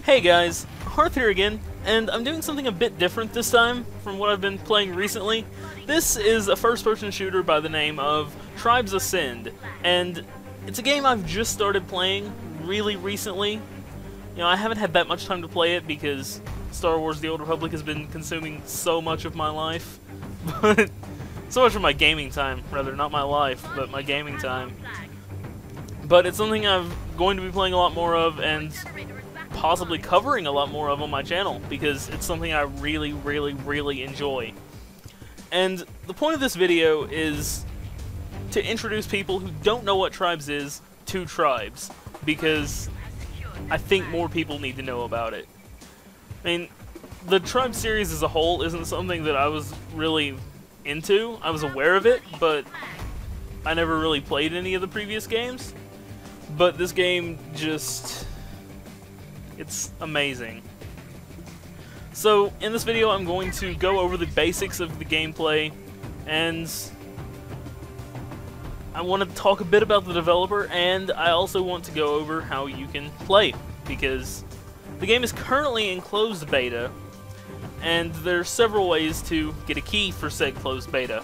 Hey guys, Harth here again, and I'm doing something a bit different this time from what I've been playing recently. This is a first-person shooter by the name of Tribes Ascend, and it's a game I've just started playing really recently. You know, I haven't had that much time to play it because Star Wars The Old Republic has been consuming so much of my life. But so much of my gaming time, rather, not my life, but my gaming time. But it's something I'm going to be playing a lot more of, and possibly covering a lot more of on my channel, because it's something I really enjoy. And the point of this video is to introduce people who don't know what Tribes is to Tribes, because I think more people need to know about it. I mean, the Tribes series as a whole isn't something that I was really into. I was aware of it, but I never really played any of the previous games. But this game just... it's amazing. So, in this video I'm going to go over the basics of the gameplay, and I want to talk a bit about the developer, and I also want to go over how you can play, because the game is currently in closed beta, and there are several ways to get a key for said closed beta.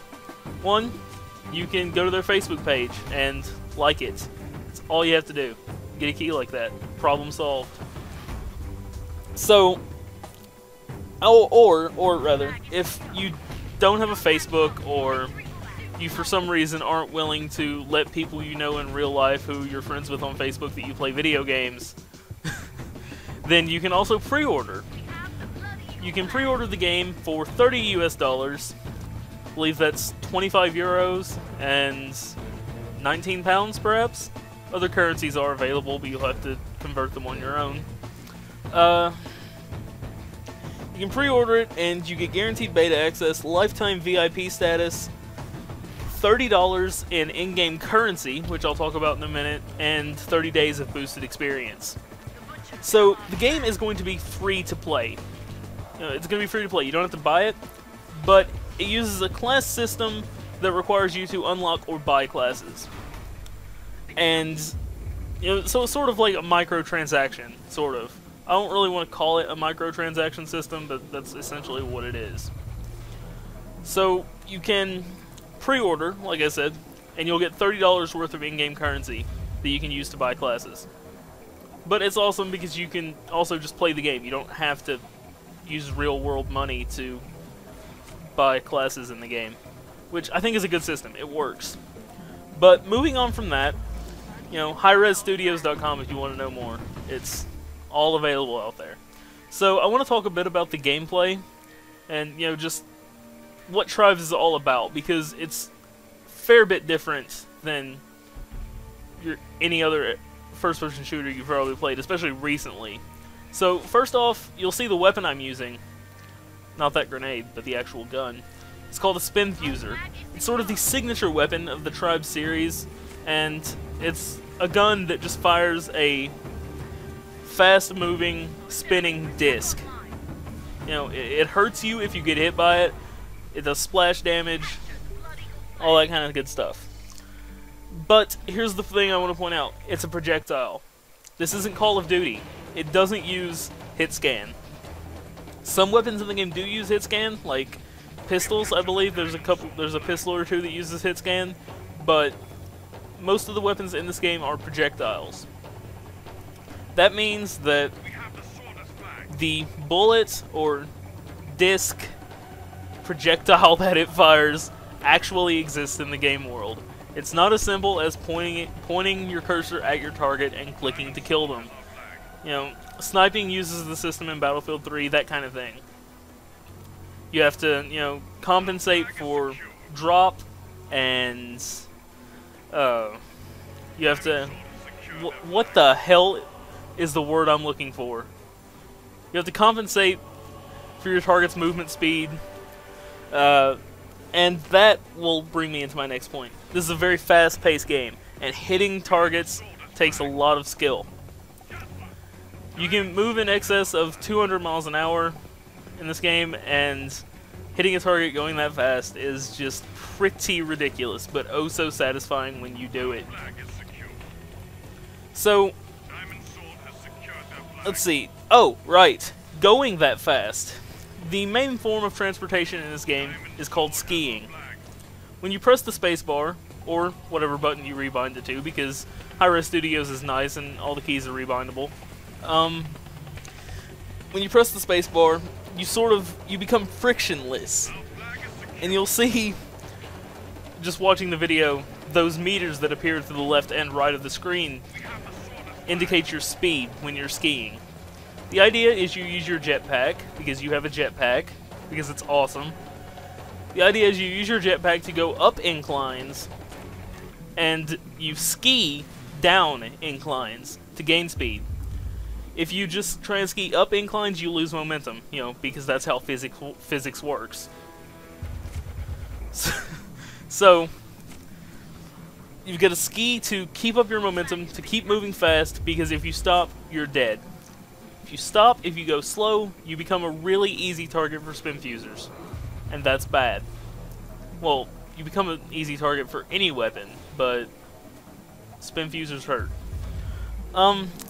One, you can go to their Facebook page and like it. That's all you have to do. Get a key like that. Problem solved. So, or rather, if you don't have a Facebook, or you for some reason aren't willing to let people you know in real life who you're friends with on Facebook that you play video games, then you can also pre-order. You can pre-order the game for $30 US. I believe that's 25 euros and 19 pounds perhaps. Other currencies are available, but you'll have to convert them on your own. You can pre-order it, and you get guaranteed beta access, lifetime VIP status, $30 in in-game currency, which I'll talk about in a minute, and 30 days of boosted experience. So, the game is going to be free to play. It's going to be free to play. You don't have to buy it, but it uses a class system that requires you to unlock or buy classes. And, so it's sort of like a microtransaction, sort of. I don't really want to call it a microtransaction system, but that's essentially what it is. So, you can pre-order, like I said, and you'll get $30 worth of in-game currency that you can use to buy classes. But it's awesome because you can also just play the game. You don't have to use real-world money to buy classes in the game, which I think is a good system. It works. But moving on from that, highresstudios.com if you want to know more. It's all available out there. So I want to talk a bit about the gameplay and just what Tribes is all about, because it's a fair bit different than any other first-person shooter you've probably played, especially recently. So first off, you'll see the weapon I'm using. Not that grenade, but the actual gun. It's called a spin fuser. It's sort of the signature weapon of the Tribes series, and it's a gun that just fires a fast-moving, spinning disc. It hurts you if you get hit by it. It does splash damage, all that kind of good stuff. But here's the thing I want to point out. It's a projectile. This isn't Call of Duty. It doesn't use hit scan. Some weapons in the game do use hit scan, like pistols, I believe. There's a pistol or two that uses hit scan, but most of the weapons in this game are projectiles. That means that the bullet or disc projectile that it fires actually exists in the game world. It's not as simple as pointing your cursor at your target and clicking to kill them. Sniping uses the system in Battlefield 3, that kind of thing. You have to, compensate for drop, and you have to... What the hell is the word I'm looking for? You have to compensate for your target's movement speed, and that will bring me into my next point. This is a very fast-paced game, and hitting targets takes a lot of skill. You can move in excess of 200 miles an hour in this game, and hitting a target going that fast is just pretty ridiculous, but oh so satisfying when you do it. So, let's see. Oh, right. Going that fast. The main form of transportation in this game is called skiing. When you press the spacebar, or whatever button you rebind it to, because Hi-Res Studios is nice and all the keys are rebindable. When you press the spacebar, you become frictionless. And you'll see, just watching the video, those meters that appear to the left and right of the screen indicate your speed when you're skiing. The idea is you use your jetpack, because you have a jetpack, because it's awesome. The idea is you use your jetpack to go up inclines, and you ski down inclines to gain speed. If you just try and ski up inclines, you lose momentum, you know, because that's how physics works. So, you've got to ski to keep up your momentum, to keep moving fast, because if you stop, you're dead. If you stop, if you go slow, you become a really easy target for spin fusers. And that's bad. Well, you become an easy target for any weapon, but spin fusers hurt.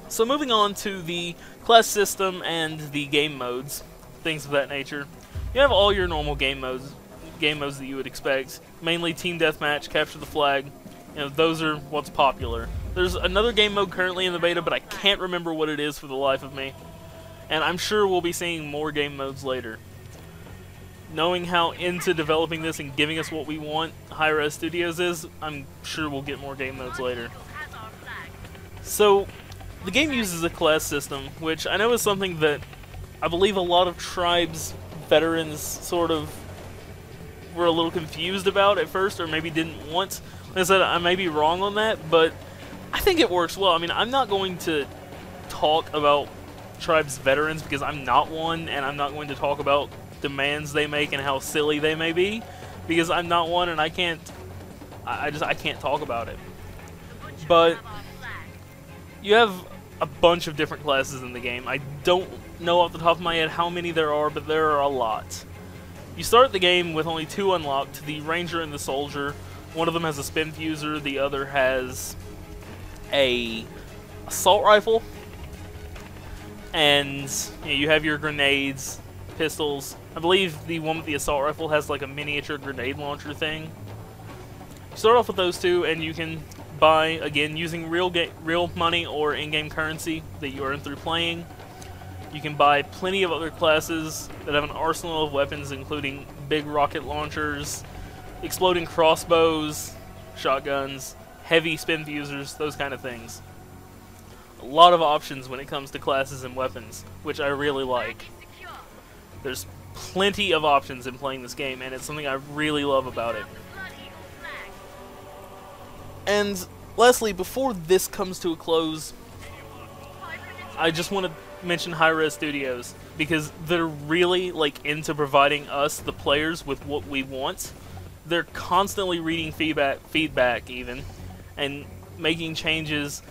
So moving on to the class system and the game modes, things of that nature. You have all your normal game modes that you would expect. Mainly team deathmatch, capture the flag. You know, those are what's popular. There's another game mode currently in the beta, but I can't remember what it is for the life of me. And I'm sure we'll be seeing more game modes later. Knowing how into developing this and giving us what we want Hi-Res Studios is, I'm sure we'll get more game modes later. So, the game uses a class system, which I know is something that I believe a lot of Tribes veterans sort of were a little confused about at first, or maybe didn't want. Like I said, I may be wrong on that, but I think it works well. I mean, I'm not going to talk about Tribes veterans because I'm not one, and I'm not going to talk about demands they make and how silly they may be, because I'm not one and I can't talk about it. But you have a bunch of different classes in the game. I don't know off the top of my head how many there are, but there are a lot. You start the game with only two unlocked, the Ranger and the Soldier. One of them has a spin fuser, the other has a assault rifle, and you know, you have your grenades, pistols. I believe the one with the assault rifle has like a miniature grenade launcher thing. You start off with those two, and you can buy, again, using real money or in-game currency that you earn through playing. You can buy plenty of other classes that have an arsenal of weapons, including big rocket launchers, exploding crossbows, shotguns, heavy spin fusers, those kind of things. A lot of options when it comes to classes and weapons, which I really like. There's plenty of options in playing this game, and it's something I really love about it. And lastly, before this comes to a close, I just want to mention Hi-Res Studios, because they're really like into providing us, the players, with what we want. They're constantly reading feedback even, and making changes,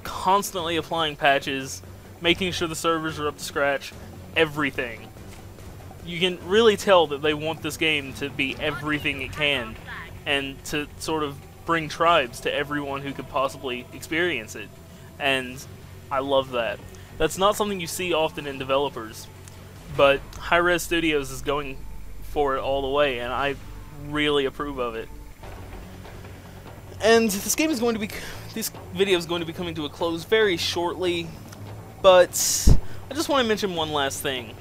constantly applying patches, making sure the servers are up to scratch, everything. You can really tell that they want this game to be everything it can, and to sort of bring Tribes to everyone who could possibly experience it. And I love that. That's not something you see often in developers, but Hi-Res Studios is going for it all the way, and I really approve of it. And this video is going to be coming to a close very shortly, but I just want to mention one last thing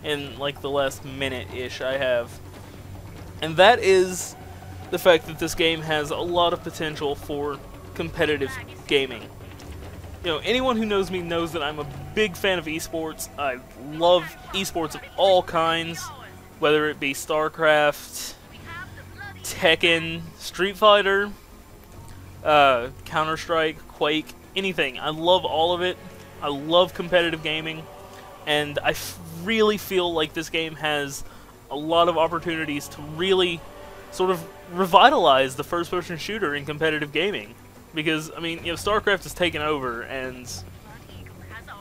in like the last minute-ish I have, and that is the fact that this game has a lot of potential for competitive gaming. You know, anyone who knows me knows that I'm a big fan of esports. I love esports of all kinds, whether it be StarCraft, Tekken, Street Fighter, Counter-Strike, Quake, anything. I love all of it. I love competitive gaming, and I really feel like this game has a lot of opportunities to really sort of revitalize the first-person shooter in competitive gaming. Because, I mean, you know, StarCraft has taken over, and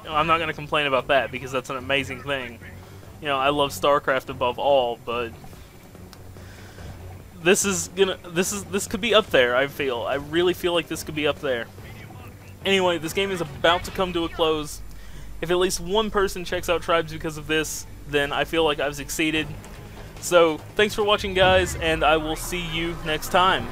you know, I'm not going to complain about that because that's an amazing thing. You know, I love StarCraft above all, but this could be up there, I feel. I really feel like this could be up there. Anyway, this game is about to come to a close. If at least one person checks out Tribes because of this, then I feel like I've succeeded. So, thanks for watching, guys, and I will see you next time.